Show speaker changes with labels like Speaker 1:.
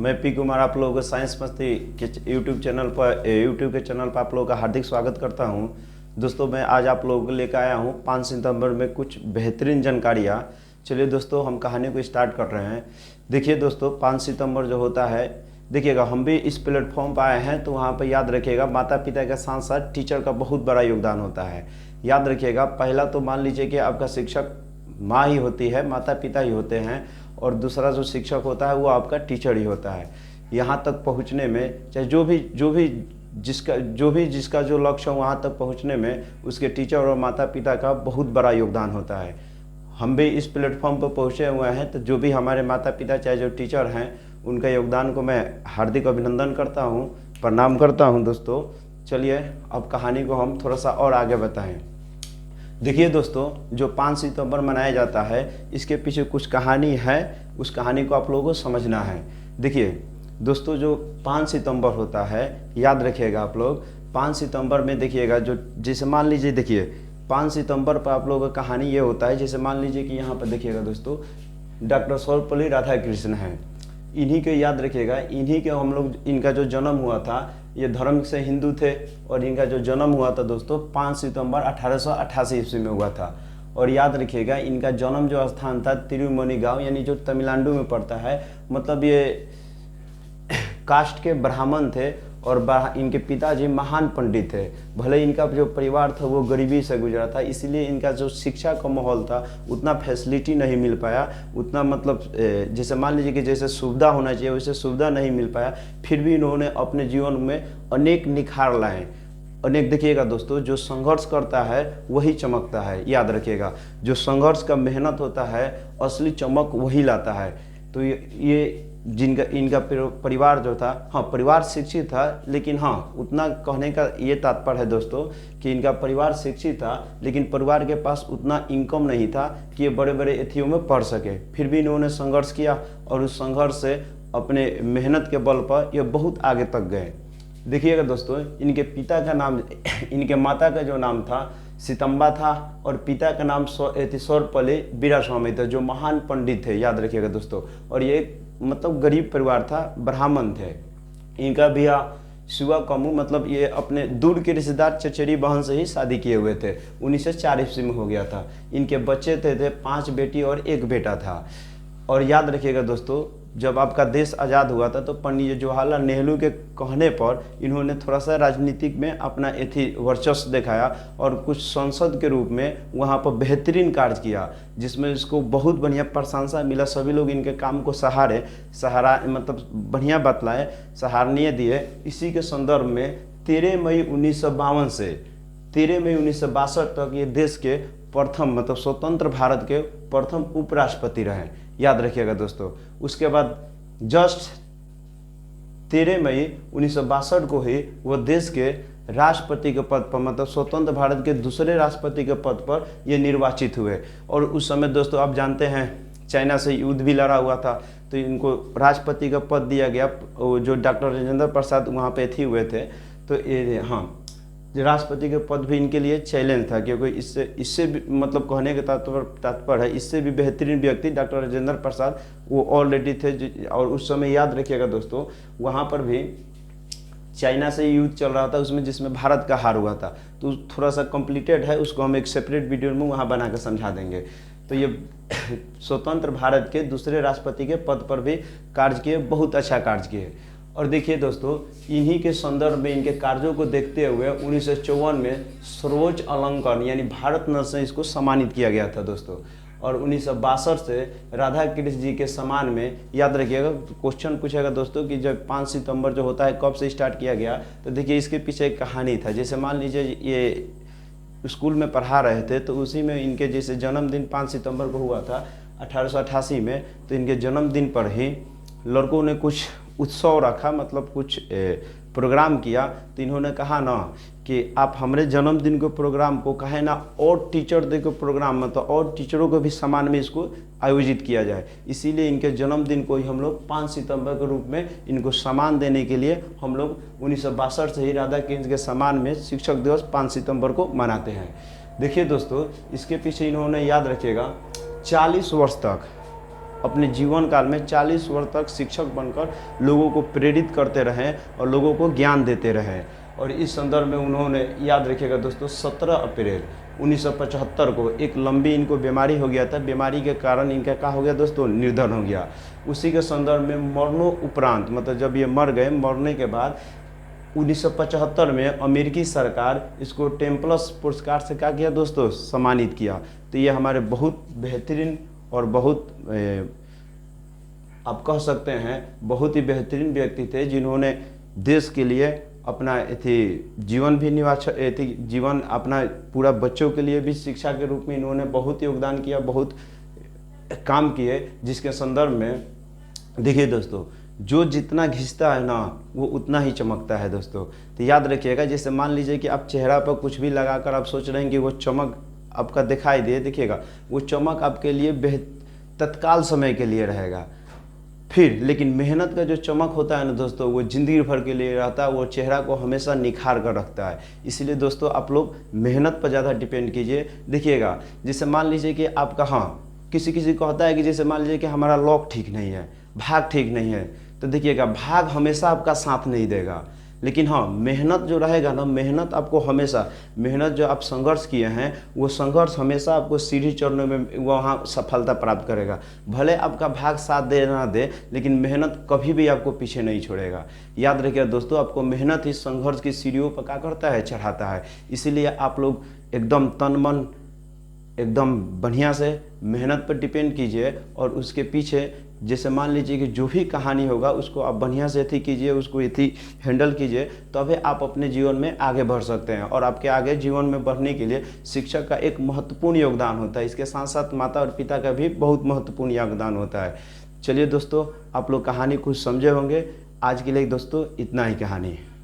Speaker 1: मैं पी कुमार आप लोगों को साइंस मस्ती के यूट्यूब के चैनल पर आप लोगों का हार्दिक स्वागत करता हूं। दोस्तों मैं आज आप लोगों को लेकर आया हूं 5 सितंबर में कुछ बेहतरीन जानकारियां। चलिए दोस्तों हम कहानी को स्टार्ट कर रहे हैं। देखिए दोस्तों 5 सितंबर जो होता है, देखिएगा हम भी इस प्लेटफॉर्म पर आए हैं तो वहाँ पर याद रखिएगा माता पिता के साथ साथ टीचर का बहुत बड़ा योगदान होता है। याद रखिएगा पहला तो मान लीजिए कि आपका शिक्षक माँ ही होती है, माता पिता ही होते हैं, और दूसरा जो शिक्षक होता है वो आपका टीचर ही होता है। यहाँ तक पहुँचने में चाहे जो भी जिसका जो लक्ष्य हो वहाँ तक पहुँचने में उसके टीचर और माता पिता का बहुत बड़ा योगदान होता है। हम भी इस प्लेटफॉर्म पर पहुँचे हुए हैं तो जो भी हमारे माता पिता चाहे जो टीचर हैं उनका योगदान को मैं हार्दिक अभिनंदन करता हूँ, प्रणाम करता हूँ। दोस्तों चलिए अब कहानी को हम थोड़ा सा और आगे बताएं। देखिए दोस्तों जो 5 सितंबर मनाया जाता है इसके पीछे कुछ कहानी है, उस कहानी को आप लोगों को समझना है। देखिए दोस्तों जो 5 सितंबर होता है याद रखिएगा आप लोग, 5 सितंबर में देखिएगा जो जैसे मान लीजिए देखिए 5 सितंबर पर आप लोगों का कहानी ये होता है, जैसे मान लीजिए कि यहाँ पर देखिएगा दोस्तों डॉक्टर सर्वपल्ली राधाकृष्णन हैं, इन्हीं के याद रखिएगा, इन्हीं के हम लोग इनका जो जन्म हुआ था, ये धर्म से हिंदू थे और इनका जो जन्म हुआ था दोस्तों 5 सितंबर 1888 ईस्वी में हुआ था। और याद रखिएगा इनका जन्म जो स्थान था तिरुमनी गांव यानी जो तमिलनाडु में पड़ता है, मतलब ये कास्ट के ब्राह्मण थे और इनके पिताजी महान पंडित थे। भले इनका जो परिवार था वो गरीबी से गुजरा था, इसीलिए इनका जो शिक्षा का माहौल था उतना फैसिलिटी नहीं मिल पाया, उतना मतलब जैसे मान लीजिए कि जैसे सुविधा होना चाहिए वैसे सुविधा नहीं मिल पाया। फिर भी इन्होंने अपने जीवन में अनेक निखार लाए, अनेक। देखिएगा दोस्तों जो संघर्ष करता है वही चमकता है, याद रखिएगा जो संघर्ष का मेहनत होता है असली चमक वही लाता है। तो ये जिनका इनका परिवार जो था, हाँ परिवार शिक्षित था, लेकिन हाँ उतना कहने का ये तात्पर्य है दोस्तों कि इनका परिवार शिक्षित था लेकिन परिवार के पास उतना इनकम नहीं था कि ये बड़े बड़े एथियों में पढ़ सके। फिर भी इन्होंने संघर्ष किया और उस संघर्ष से अपने मेहनत के बल पर ये बहुत आगे तक गए। देखिएगा दोस्तों इनके पिता का नाम, इनके माता का जो नाम था सितम्बा था और पिता का नाम सर्वपल्ली वीरास्वामी था जो महान पंडित थे, याद रखिएगा दोस्तों। और ये मतलब गरीब परिवार था, ब्राह्मण थे। इनका ब्याह शिवा कमू मतलब ये अपने दूर के रिश्तेदार चचेरी बहन से ही शादी किए हुए थे, 1904 ईस्वी में हो गया था। इनके बच्चे थे 5 बेटी और 1 बेटा था। और याद रखिएगा दोस्तों जब आपका देश आज़ाद हुआ था तो पंडित जवाहरलाल नेहरू के कहने पर इन्होंने थोड़ा सा राजनीतिक में अपना वर्चस्व दिखाया और कुछ सांसद के रूप में वहाँ पर बेहतरीन कार्य किया, जिसमें इसको बहुत बढ़िया प्रशंसा मिला। सभी लोग इनके काम को सहारा मतलब बढ़िया बतलाए, सराहनीय दिए। इसी के संदर्भ में 13 मई 1952 से 13 मई 1962 तक ये देश के प्रथम मतलब स्वतंत्र भारत के प्रथम उपराष्ट्रपति रहे, याद रखिएगा दोस्तों। उसके बाद जस्ट 13 मई 1962 को ही वो देश के राष्ट्रपति के पद पर मतलब स्वतंत्र भारत के दूसरे राष्ट्रपति के पद पर ये निर्वाचित हुए। और उस समय दोस्तों आप जानते हैं चाइना से युद्ध भी लड़ा हुआ था तो इनको राष्ट्रपति का पद दिया गया। जो डॉक्टर राजेंद्र प्रसाद वहाँ पे थे हुए थे तो ये हाँ राष्ट्रपति के पद भी इनके लिए चैलेंज था, क्योंकि इससे भी मतलब कहने का तात्पर्य है इससे भी बेहतरीन व्यक्ति डॉक्टर राजेंद्र प्रसाद वो ऑलरेडी थे। और उस समय याद रखिएगा दोस्तों वहाँ पर भी चाइना से युद्ध चल रहा था उसमें, जिसमें भारत का हार हुआ था। तो थोड़ा सा कॉम्प्लिकेटेड है, उसको हम एक सेपरेट वीडियो में वहाँ बना कर समझा देंगे। तो ये स्वतंत्र भारत के दूसरे राष्ट्रपति के पद पर भी कार्य किए, बहुत अच्छा कार्य किए। और देखिए दोस्तों इन्हीं के संदर्भ में इनके कार्यों को देखते हुए 1954 में सर्वोच्च अलंकरण यानी भारत रत्न से इसको सम्मानित किया गया था दोस्तों। और 1962 से राधा कृष्ण जी के सम्मान में, याद रखिएगा क्वेश्चन पूछेगा दोस्तों कि जब 5 सितंबर जो होता है कब से स्टार्ट किया गया, तो देखिए इसके पीछे एक कहानी था। जैसे मान लीजिए ये स्कूल में पढ़ा रहे थे तो उसी में इनके जैसे जन्मदिन 5 सितंबर को हुआ था 1888 में, तो इनके जन्मदिन पर ही लड़कों ने कुछ उत्सव रखा, मतलब कुछ प्रोग्राम किया। तो इन्होंने कहा ना कि आप हमारे जन्मदिन के प्रोग्राम को कहे ना और टीचर डे के प्रोग्राम में, तो और टीचरों को भी सम्मान में इसको आयोजित किया जाए। इसीलिए इनके जन्मदिन को ही हम लोग 5 सितंबर के रूप में इनको सम्मान देने के लिए हम लोग 1962 से ही राधा कृष्ण के सम्मान में शिक्षक दिवस 5 सितंबर को मनाते हैं। देखिए दोस्तों इसके पीछे इन्होंने, याद रखिएगा, 40 वर्ष तक अपने जीवन काल में 40 वर्ष तक शिक्षक बनकर लोगों को प्रेरित करते रहे और लोगों को ज्ञान देते रहे। और इस संदर्भ में उन्होंने, याद रखिएगा दोस्तों, 17 अप्रैल 1975 को एक लंबी इनको बीमारी हो गया था। बीमारी के कारण इनका क्या हो गया दोस्तों, निर्धन हो गया। उसी के संदर्भ में मरणों उपरांत, मतलब जब ये मर गए, मरने के बाद 1975 में अमेरिकी सरकार इसको टेम्पल्स पुरस्कार से क्या किया दोस्तों, सम्मानित किया। तो ये हमारे बहुत बेहतरीन और बहुत आप कह सकते हैं बहुत ही बेहतरीन व्यक्ति थे, जिन्होंने देश के लिए अपना जीवन भी जीवन अपना पूरा बच्चों के लिए भी शिक्षा के रूप में इन्होंने बहुत योगदान किया, बहुत काम किए, जिसके संदर्भ में देखिए दोस्तों, जो जितना घिसता है ना वो उतना ही चमकता है दोस्तों। तो याद रखिएगा, जैसे मान लीजिए कि आप चेहरा पर कुछ भी लगाकर आप सोच रहे हैं कि वो चमक आपका दिखाई दे, देखिएगा वो चमक आपके लिए तत्काल समय के लिए रहेगा, फिर लेकिन मेहनत का जो चमक होता है ना दोस्तों, वो ज़िंदगी भर के लिए रहता है, वो चेहरा को हमेशा निखार कर रखता है। इसलिए दोस्तों आप लोग मेहनत पर ज़्यादा डिपेंड कीजिए। देखिएगा, जैसे मान लीजिए कि आपका, हाँ, किसी को होता है कि जैसे मान लीजिए कि हमारा लॉक ठीक नहीं है, भाग ठीक नहीं है, तो देखिएगा भाग हमेशा आपका साथ नहीं देगा, लेकिन हाँ मेहनत जो रहेगा ना, मेहनत आपको हमेशा, मेहनत जो आप संघर्ष किए हैं वो संघर्ष हमेशा आपको सीढ़ी चढ़ने में वहाँ सफलता प्राप्त करेगा। भले आपका भाग साथ दे ना दे, लेकिन मेहनत कभी भी आपको पीछे नहीं छोड़ेगा। याद रखिएगा दोस्तों, आपको मेहनत ही संघर्ष की सीढ़ियों पर क्या करता है, चढ़ाता है। इसीलिए आप लोग एकदम तन मन एकदम बढ़िया से मेहनत पर डिपेंड कीजिए, और उसके पीछे जैसे मान लीजिए कि जो भी कहानी होगा उसको आप बढ़िया से कीजिए, उसको हैंडल कीजिए, तभी आप अपने जीवन में आगे बढ़ सकते हैं। और आपके आगे जीवन में बढ़ने के लिए शिक्षक का एक महत्वपूर्ण योगदान होता है, इसके साथ साथ माता और पिता का भी बहुत महत्वपूर्ण योगदान होता है। चलिए दोस्तों, आप लोग कहानी कुछ समझे होंगे। आज के लिए दोस्तों इतना ही कहानी है।